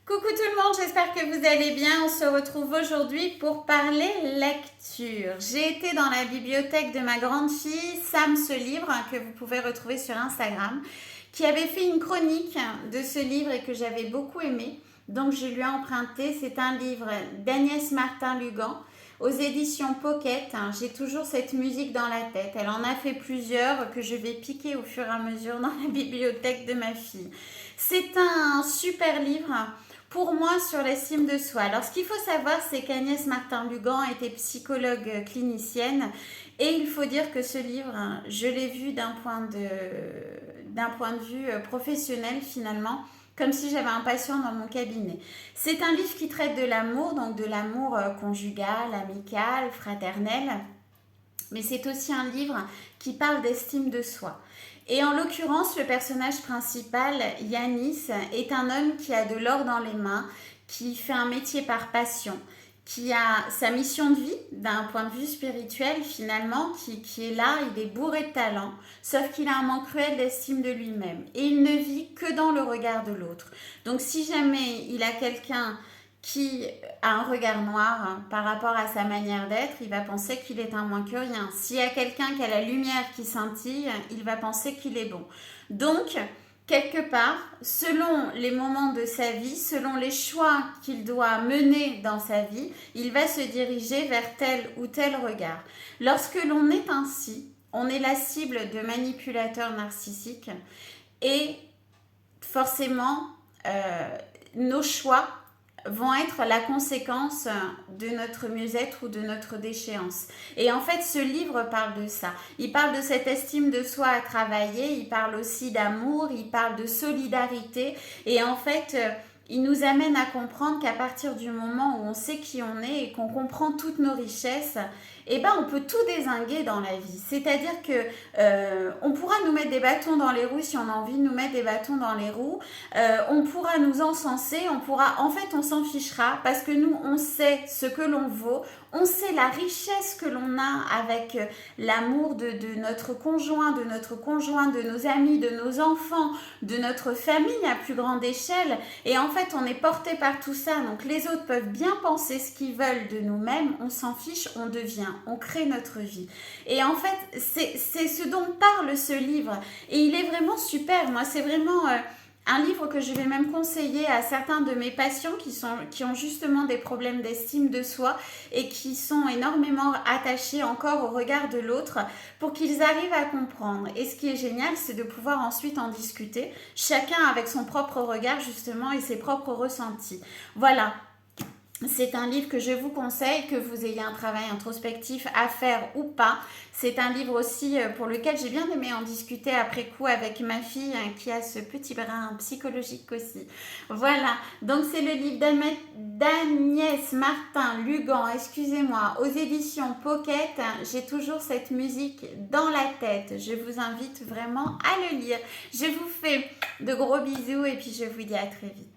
Coucou tout le monde, j'espère que vous allez bien. On se retrouve aujourd'hui pour parler lecture. J'ai été dans la bibliothèque de ma grande fille, Sam ce livre, que vous pouvez retrouver sur Instagram, qui avait fait une chronique de ce livre et que j'avais beaucoup aimé. Donc je lui ai emprunté. C'est un livre d'Agnès Martin-Lugan aux éditions Pocket. J'ai toujours cette musique dans la tête. Elle en a fait plusieurs que je vais piquer au fur et à mesure dans la bibliothèque de ma fille. C'est un super livre pour moi sur l'estime de soi. Alors ce qu'il faut savoir, c'est qu'Agnès Martin-Lugan était psychologue clinicienne et il faut dire que ce livre, je l'ai vu d'un point de vue professionnel finalement, comme si j'avais un patient dans mon cabinet. C'est un livre qui traite de l'amour, donc de l'amour conjugal, amical, fraternel, mais c'est aussi un livre qui parle d'estime de soi. Et en l'occurrence, le personnage principal, Yanis, est un homme qui a de l'or dans les mains, qui fait un métier par passion, qui a sa mission de vie d'un point de vue spirituel finalement, qui est là, il est bourré de talent, sauf qu'il a un manque cruel d'estime de lui-même. Et il ne vit que dans le regard de l'autre. Donc si jamais il a quelqu'un qui a un regard noir par rapport à sa manière d'être, il va penser qu'il est un moins que rien. S'il y a quelqu'un qui a la lumière qui scintille, il va penser qu'il est bon. Donc, quelque part, selon les moments de sa vie, selon les choix qu'il doit mener dans sa vie, il va se diriger vers tel ou tel regard. Lorsque l'on est ainsi, on est la cible de manipulateurs narcissiques et forcément, nos choix vont être la conséquence de notre mieux-être ou de notre déchéance. Et en fait, ce livre parle de ça. Il parle de cette estime de soi à travailler, il parle aussi d'amour, il parle de solidarité. Et en fait, il nous amène à comprendre qu'à partir du moment où on sait qui on est et qu'on comprend toutes nos richesses, eh ben, on peut tout dézinguer dans la vie. C'est-à-dire que on pourra nous mettre des bâtons dans les roues si on a envie de nous mettre des bâtons dans les roues. On pourra nous encenser, en fait, on s'en fichera parce que nous, on sait ce que l'on vaut, on sait la richesse que l'on a avec l'amour de notre conjoint, de nos amis, de nos enfants, de notre famille à plus grande échelle. Et en fait, on est porté par tout ça. Donc, les autres peuvent bien penser ce qu'ils veulent de nous-mêmes. On s'en fiche, on devient, on crée notre vie. Et en fait, c'est ce dont parle ce livre. Et il est vraiment super. Moi, c'est vraiment un livre que je vais même conseiller à certains de mes patients qui ont justement des problèmes d'estime de soi et qui sont énormément attachés encore au regard de l'autre pour qu'ils arrivent à comprendre. Et ce qui est génial, c'est de pouvoir ensuite en discuter, chacun avec son propre regard justement et ses propres ressentis. Voilà. C'est un livre que je vous conseille, que vous ayez un travail introspectif à faire ou pas. C'est un livre aussi pour lequel j'ai bien aimé en discuter après coup avec ma fille qui a ce petit brin psychologique aussi. Voilà, donc c'est le livre d'Agnès Martin-Lugan, excusez-moi, aux éditions Pocket. J'ai toujours cette musique dans la tête. Je vous invite vraiment à le lire. Je vous fais de gros bisous et puis je vous dis à très vite.